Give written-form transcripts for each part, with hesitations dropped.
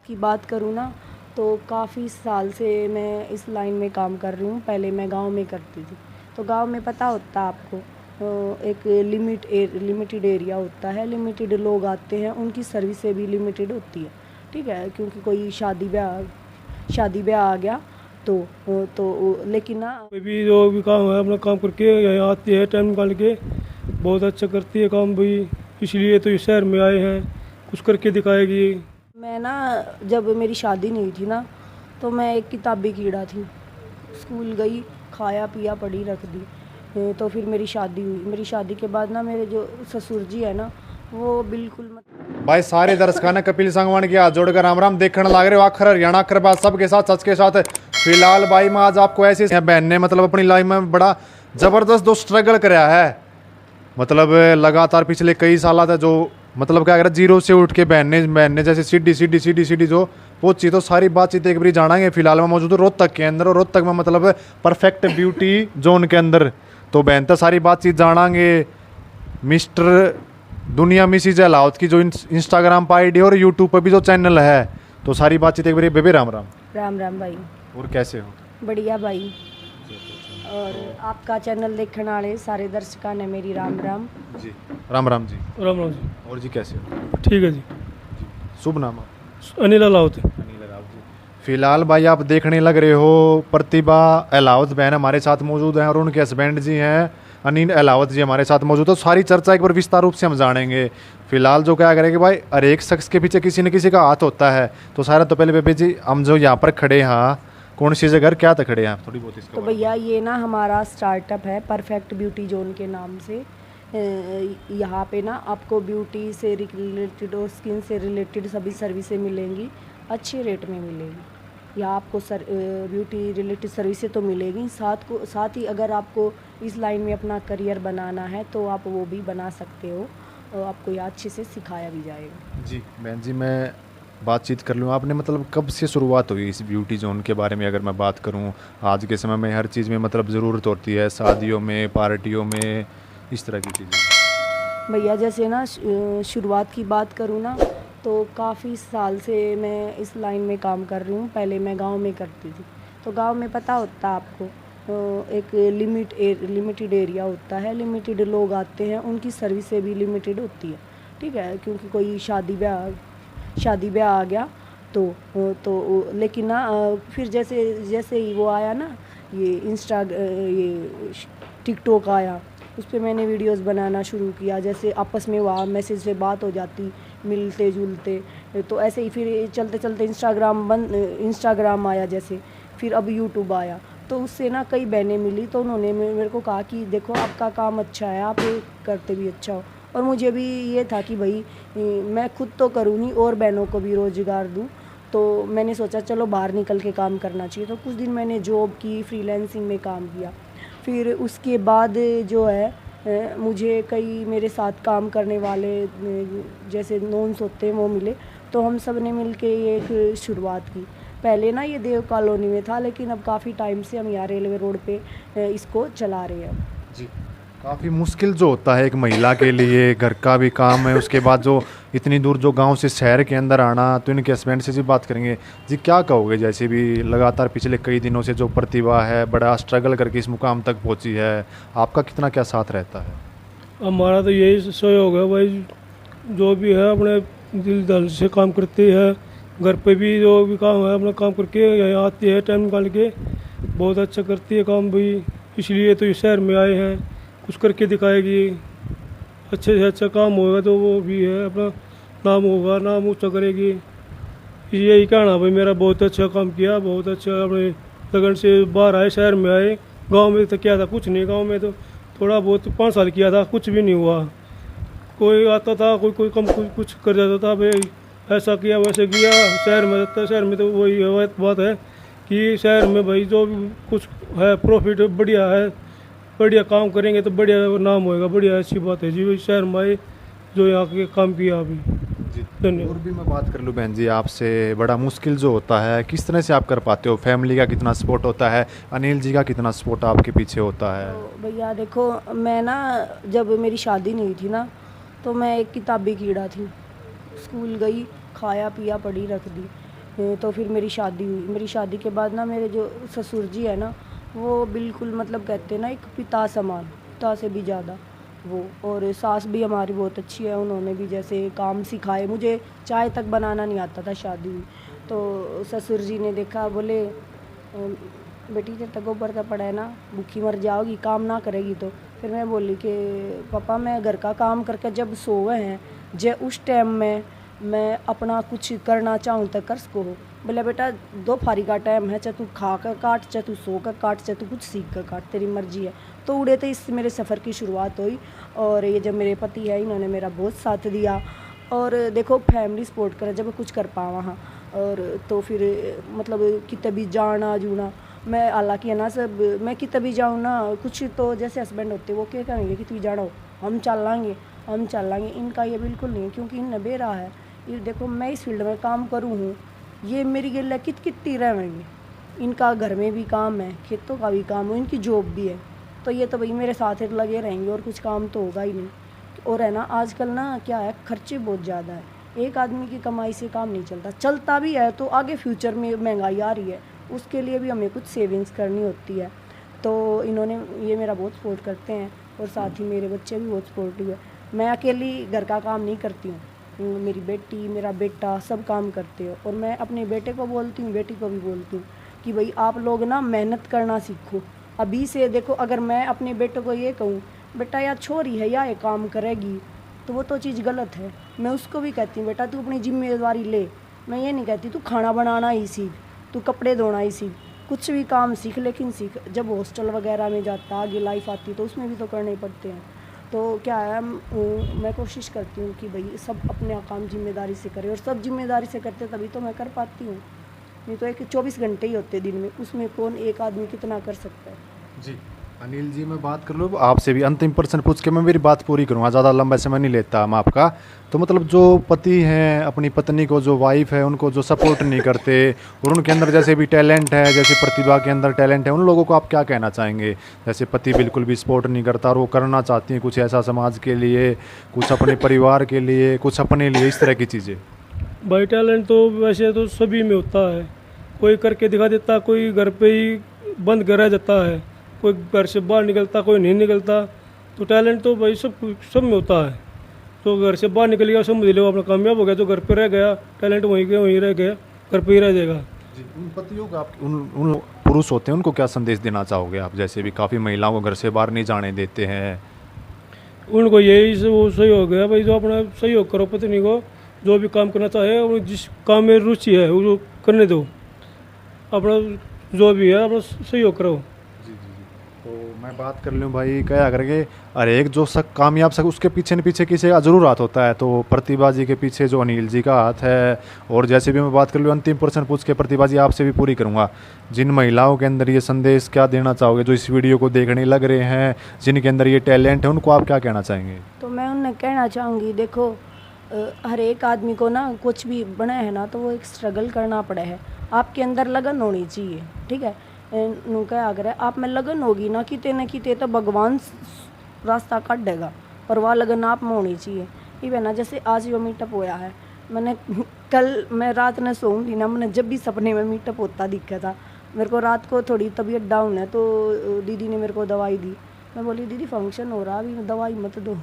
की बात करूँ ना तो काफ़ी साल से मैं इस लाइन में काम कर रही हूँ। पहले मैं गांव में करती थी, तो गांव में पता होता आपको एक लिमिटेड एरिया होता है, लिमिटेड लोग आते हैं, उनकी सर्विसेज भी लिमिटेड होती है। ठीक है, क्योंकि कोई शादी ब्याह आ गया लेकिन ना कोई भी जो भी काम है अपना काम करके यहाँ आती है, टाइम निकाल के बहुत अच्छा करती है काम भी। इसलिए तो इस शहर में आए हैं, कुछ करके दिखाएगी। मैं ना जब मेरी शादी नहीं थी ना, तो मैं एक किताबी कीड़ा थी। स्कूल गई, खाया पिया पढ़ी रख दी। तो फिर मेरी शादी हुई। मेरी शादी के बाद ना मेरे जो ससुर जी है ना, वो बिल्कुल भाई सारे दर्शकों ने कपिल संगवान की हाथ जोड़कर राम राम देखने लग रहे हो। आखिर हरियाणा आखिर बात सबके साथ सच के साथ। फिलहाल भाई मैं आज आपको ऐसी बहन ने मतलब अपनी लाइफ में बड़ा जबरदस्त दो स्ट्रगल कराया है। मतलब लगातार पिछले कई साल था जो मतलब क्या कर जीरो से उठ के बहन ने जैसे सीढ़ी जो पहुंची। तो सारी बातचीत एक बारी जानेंगे। फिलहाल मैं मौजूद हूँ रोहतक के अंदर, और रोहतक में मतलब परफेक्ट ब्यूटी जोन के अंदर। तो बहन तो सारी बातचीत जानेंगे। मिस्टर दुनिया मिसिज अलाउत की जो इंस्टाग्राम पर आईडी और यूट्यूब पर भी जो चैनल है, तो सारी बातचीत एक बार बेबे राम राम। राम राम भाई। और कैसे हो? बढ़िया भाई। और आपका चैनल देखने वाले सारे दर्शकों ने मेरी राम राम जी। राम राम जी। राम राम जी। और जी कैसे हो? ठीक है जी। शुभ नाम आप? अनिल अलाउत। अनिल अलाउत जी। फिलहाल भाई आप देखने लग रहे हो प्रतिभा अलाउत बहन हमारे साथ मौजूद हैं, और उनके हस्बैंड जी हैं अनिल अलाउत जी हमारे साथ मौजूद। तो सारी चर्चा एक बार विस्तार रूप से हम जानेंगे। फिलहाल जो क्या करेंगे भाई, हर एक शख्स के पीछे किसी न किसी का हाथ होता है। तो सारा तो पहले बेबे जी हम जो यहाँ पर खड़े हैं, कौन सी जगह क्या तक खड़े हैं थोड़ी बहुत इसके तो भैया ये ना हमारा स्टार्टअप है परफेक्ट ब्यूटी जोन के नाम से। यहाँ पे ना आपको ब्यूटी से रिलेटेड और स्किन से रिलेटेड सभी सर्विसेज मिलेंगी, अच्छे रेट में मिलेगी। यहाँ आपको ब्यूटी रिलेटेड सर्विसेज तो मिलेगी, साथ ही अगर आपको इस लाइन में अपना करियर बनाना है तो आप वो भी बना सकते हो, और आपको यहाँ अच्छे से सिखाया भी जाएगा। जी बहन जी, मैं बातचीत कर लूँ। आपने मतलब कब से शुरुआत हुई इस ब्यूटी जोन के बारे में? अगर मैं बात करूँ, आज के समय में हर चीज़ में मतलब ज़रूरत होती है, शादियों में, पार्टियों में, इस तरह की चीज़ें। भैया जैसे ना शुरुआत की बात करूँ ना तो काफ़ी साल से मैं इस लाइन में काम कर रही हूँ। पहले मैं गांव में करती थी, तो गांव में पता होता आपको एक लिमिटेड एरिया होता है, लिमिटेड लोग आते हैं, उनकी सर्विसेज भी लिमिटेड होती है। ठीक है, क्योंकि कोई शादी ब्याह आ गया लेकिन ना फिर जैसे ही वो आया ना, ये टिकटॉक आया, उस पर मैंने वीडियोस बनाना शुरू किया। जैसे आपस में वहाँ मैसेज से बात हो जाती, मिलते जुलते, तो ऐसे ही फिर चलते चलते इंस्टाग्राम आया, जैसे फिर अब यूट्यूब आया। तो उससे ना कई बहनें मिली, तो उन्होंने मेरे को कहा कि देखो आपका काम अच्छा है, आप ये करते भी अच्छा हो। और मुझे भी ये था कि भाई मैं खुद तो करूँ नहीं और बहनों को भी रोज़गार दूँ। तो मैंने सोचा चलो बाहर निकल के काम करना चाहिए। तो कुछ दिन मैंने जॉब की, फ्रीलांसिंग में काम किया। फिर उसके बाद जो है मुझे कई मेरे साथ काम करने वाले जैसे नॉन्स होते हैं वो मिले, तो हम सब ने मिल के ये एक शुरुआत की। पहले ना ये देव कॉलोनी में था, लेकिन अब काफ़ी टाइम से हम यहाँ रेलवे रोड पे इसको चला रहे हैं। जी, काफ़ी मुश्किल जो होता है एक महिला के लिए, घर का भी काम है, उसके बाद जो इतनी दूर जो गांव से शहर के अंदर आना। तो इनके हस्बैंड से जी बात करेंगे। जी क्या कहोगे, जैसे भी लगातार पिछले कई दिनों से जो प्रतिभा है बड़ा स्ट्रगल करके इस मुकाम तक पहुंची है, आपका कितना क्या साथ रहता है? हमारा तो यही सहयोग है भाई, जो भी है अपने दिल दल से काम करती है। घर पे भी जो भी काम है अपना काम करके यहाँ आती है, टाइम निकाल के बहुत अच्छा करती है काम भी। इसलिए तो इस शहर में आए हैं, कुछ करके दिखाएगी। अच्छे से अच्छा काम होगा तो वो भी है अपना नाम होगा, नाम ऊँचा करेगी। यही कहना भाई, मेरा बहुत अच्छा काम किया, बहुत अच्छा अपने लगन से बाहर आए, शहर में आए। गांव में तो क्या था, कुछ नहीं। गांव में तो थोड़ा बहुत 5 साल किया था, कुछ भी नहीं हुआ। कोई आता था, कोई कम कुछ कर जाता था, भाई ऐसा किया वैसे किया। शहर में रहता, शहर में तो वही बात है कि शहर में भाई जो भी कुछ है प्रॉफिट बढ़िया है, बढ़िया काम करेंगे तो बढ़िया नाम होएगा, बढ़िया अच्छी बात है जी। वही शहर में आए जो यहाँ के काम किया अभी। जी, और भी मैं बात कर लूँ बहन जी आपसे, बड़ा मुश्किल जो होता है किस तरह से आप कर पाते हो? फैमिली का कितना सपोर्ट होता है? अनिल जी का कितना सपोर्ट आपके पीछे होता है? तो भैया देखो, मैं ना जब मेरी शादी नहीं थी ना, तो मैं एक किताबी कीड़ा थी। स्कूल गई, खाया पिया पढ़ी रख दी। तो फिर मेरी शादी हुई। मेरी शादी के बाद ना मेरे जो ससुर जी है ना, वो बिल्कुल मतलब कहते हैं ना एक पिता समान, पिता से भी ज़्यादा वो। और सास भी हमारी बहुत अच्छी है, उन्होंने भी जैसे काम सिखाए। मुझे चाय तक बनाना नहीं आता था, शादी हुई तो ससुर जी ने देखा, बोले बेटी तेरे तक गोबर का पड़ा है ना, भूखी मर जाओगी काम ना करेगी तो। फिर मैं बोली कि पापा मैं घर का काम करके जब सोए हैं जे उस टाइम में मैं अपना कुछ करना चाहूँ तो कर सको हो। बोले बेटा दोपहरी का टाइम है, चाहे तू खा कर काट, चाहे तू सो कर काट, चाहे तू कुछ सीख कर काट, तेरी मर्जी है। तो उड़े तो इससे मेरे सफ़र की शुरुआत हुई। और ये जब मेरे पति है, इन्होंने मेरा बहुत साथ दिया। और देखो फैमिली सपोर्ट करे जब कुछ कर पावा हाँ। और तो फिर मतलब कितने भी जाना जूना मैं, हालांकि है ना सब मैं कितने भी जाऊँ ना, कुछ तो जैसे हस्बैंड होते वो क्या कहेंगे कि तू जाना हो, हम चल लाएंगे। इनका ये बिल्कुल नहीं है, क्योंकि इन बेरा है। ये देखो मैं इस फील्ड में काम करूँ हूँ, ये मेरी गिल्ला कितनी रहेंगे। इनका घर में भी काम है, खेतों का भी काम है, इनकी जॉब भी है। तो ये तो भाई मेरे साथ ही लगे रहेंगे और कुछ काम तो होगा ही नहीं। और है ना आजकल ना क्या है, खर्चे बहुत ज़्यादा है। एक आदमी की कमाई से काम नहीं चलता भी है तो आगे फ्यूचर में महंगाई आ रही है, उसके लिए भी हमें कुछ सेविंग्स करनी होती है। तो इन्होंने ये मेरा बहुत सपोर्ट करते हैं और साथ ही मेरे बच्चे भी बहुत सपोर्टिव है। मैं अकेली घर का काम नहीं करती हूँ, मेरी बेटी मेरा बेटा सब काम करते हो। और मैं अपने बेटे को बोलती हूँ, बेटी को भी बोलती हूँ कि भाई आप लोग ना मेहनत करना सीखो अभी से। देखो अगर मैं अपने बेटे को ये कहूँ बेटा यार छोरी है या ये काम करेगी, तो वो तो चीज़ गलत है। मैं उसको भी कहती हूँ बेटा तू अपनी जिम्मेदारी ले। मैं ये नहीं कहती तू खाना बनाना ही सीख, तू कपड़े धोना ही सीख, कुछ भी काम सीख, लेकिन सीख। जब हॉस्टल वगैरह में जाता आगे लाइफ आती तो उसमें भी तो करने पड़ते हैं। तो क्या है मैं कोशिश करती हूँ कि भाई सब अपने काम जिम्मेदारी से करें, और सब जिम्मेदारी से करते तभी तो मैं कर पाती हूँ। नहीं तो एक 24 घंटे ही होते दिन में, उसमें कौन एक आदमी कितना कर सकता है। जी अनिल जी, मैं बात कर लूँ आपसे भी, अंतिम प्रश्न पूछ के मैं मेरी बात पूरी करूँगा, ज़्यादा लंबा समय नहीं लेता हम आपका। तो मतलब जो पति हैं अपनी पत्नी को, जो वाइफ है उनको जो सपोर्ट नहीं करते, और उनके अंदर जैसे भी टैलेंट है, जैसे प्रतिभा के अंदर टैलेंट है, उन लोगों को आप क्या कहना चाहेंगे? जैसे पति बिल्कुल भी सपोर्ट नहीं करता और वो करना चाहती हैं कुछ ऐसा समाज के लिए, कुछ अपने परिवार के लिए, कुछ अपने लिए, इस तरह की चीज़ें। भाई टैलेंट तो वैसे तो सभी में होता है, कोई करके दिखा देता, कोई घर पे ही बंद कर रह जाता है, कोई घर से बाहर निकलता, कोई नहीं निकलता। तो टैलेंट तो भाई सब में होता है। तो घर से बाहर निकल गया समझ लो अपना कामयाब हो गया, तो घर पे रह गया टैलेंट वहीं रह गया, घर पे ही रह जाएगा। जी, उन पतियों का आप उन पुरुष होते हैं उनको क्या संदेश देना चाहोगे आप? जैसे भी काफ़ी महिलाओं को घर से बाहर नहीं जाने देते हैं, उनको यही से वो सही हो गया भाई, जो अपना सहयोग करो पत्नी को, जो भी काम करना चाहे और जिस काम में रुचि है वो करने दो, अपना जो भी है अपना सहयोग करो। तो मैं बात कर लूँ भाई क्या करके, अरे एक जो कामयाब उसके पीछे न पीछे किसी का जरूर हाथ होता है। तो प्रतिभा जी के पीछे जो अनिल जी का हाथ है। और जैसे भी मैं बात कर लूँ अंतिम प्रश्न पूछ के प्रतिभा जी आपसे भी पूरी करूँगा, जिन महिलाओं के अंदर ये संदेश क्या देना चाहोगे जो इस वीडियो को देखने लग रहे हैं, जिनके अंदर ये टैलेंट है, उनको आप क्या कहना चाहेंगे? तो मैं उन्हें कहना चाहूँगी, देखो हर एक आदमी को ना कुछ भी बना है ना तो वो एक स्ट्रगल करना पड़ा है। आपके अंदर लगन होनी चाहिए, ठीक है। नु क्या अगर है आप में लगन होगी ना किते तो भगवान रास्ता काट देगा, पर वह लगन आप में होनी चाहिए। इवन ना जैसे आज जो मीटअप होया है, मैंने कल मैं रात में सोऊँ थी ना, मैंने जब भी सपने में मीटअप होता दिखा था। मेरे को रात को थोड़ी तबीयत डाउन है तो दीदी ने मेरे को दवाई दी। मैं बोली दीदी फंक्शन हो रहा अभी दवाई मत दो।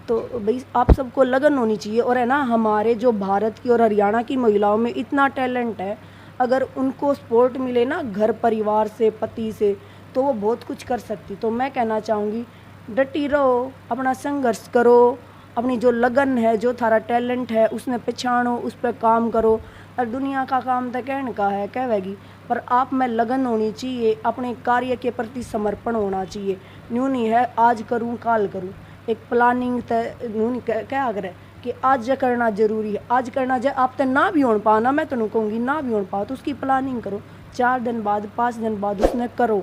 तो भाई आप सबको लगन होनी चाहिए। और है ना हमारे जो भारत की और हरियाणा की महिलाओं में इतना टैलेंट है, अगर उनको सपोर्ट मिले ना घर परिवार से, पति से, तो वो बहुत कुछ कर सकती। तो मैं कहना चाहूँगी डटी रहो, अपना संघर्ष करो, अपनी जो लगन है, जो थारा टैलेंट है उसमें पहचानो, उस पर काम करो। और दुनिया का काम तो कहने का है कहवेगी, पर आप में लगन होनी चाहिए, अपने कार्य के प्रति समर्पण होना चाहिए। न्यू नहीं है आज करूँ काल करूँ, एक प्लानिंग तय न्यू नहीं क्या अगर है कि आज करना जरूरी है, आज करना जाए। आप तो ना भी हो पाना, मैं तो कहूँगी ना भी हो पा तो उसकी प्लानिंग करो, 4 दिन बाद 5 दिन बाद उसने करो,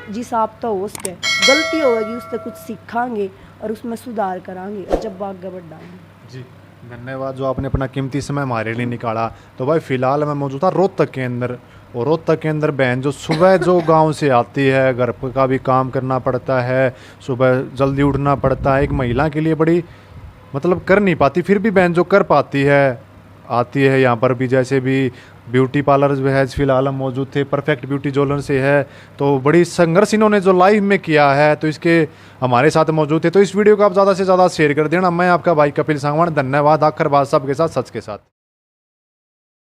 जिस आप तो हो उसके गलती होगी उससे कुछ सीखांगे और उसमें सुधार करांगे और जब आगे बढ़ाएंगे। जी धन्यवाद जो आपने अपना कीमती समय हमारे लिए निकाला। तो भाई फिलहाल मैं मौजूद था रोहतक के अंदर, और रोहतक के अंदर बहन जो सुबह जो गांव से आती है, घर का भी काम करना पड़ता है, सुबह जल्दी उठना पड़ता है, एक महिला के लिए बड़ी मतलब कर नहीं पाती, फिर भी बहन जो कर पाती है आती है यहाँ पर भी, जैसे भी ब्यूटी पार्लर जो है फिलहाल हम मौजूद थे, परफेक्ट ब्यूटी ज्वेलर से है। तो बड़ी संघर्ष इन्होंने जो लाइफ में किया है, तो इसके हमारे साथ मौजूद थे। तो इस वीडियो को आप ज़्यादा से ज़्यादा शेयर कर देना। मैं आपका भाई कपिल सांगवान, धन्यवाद। आखिर बात सबके साथ, सच के साथ।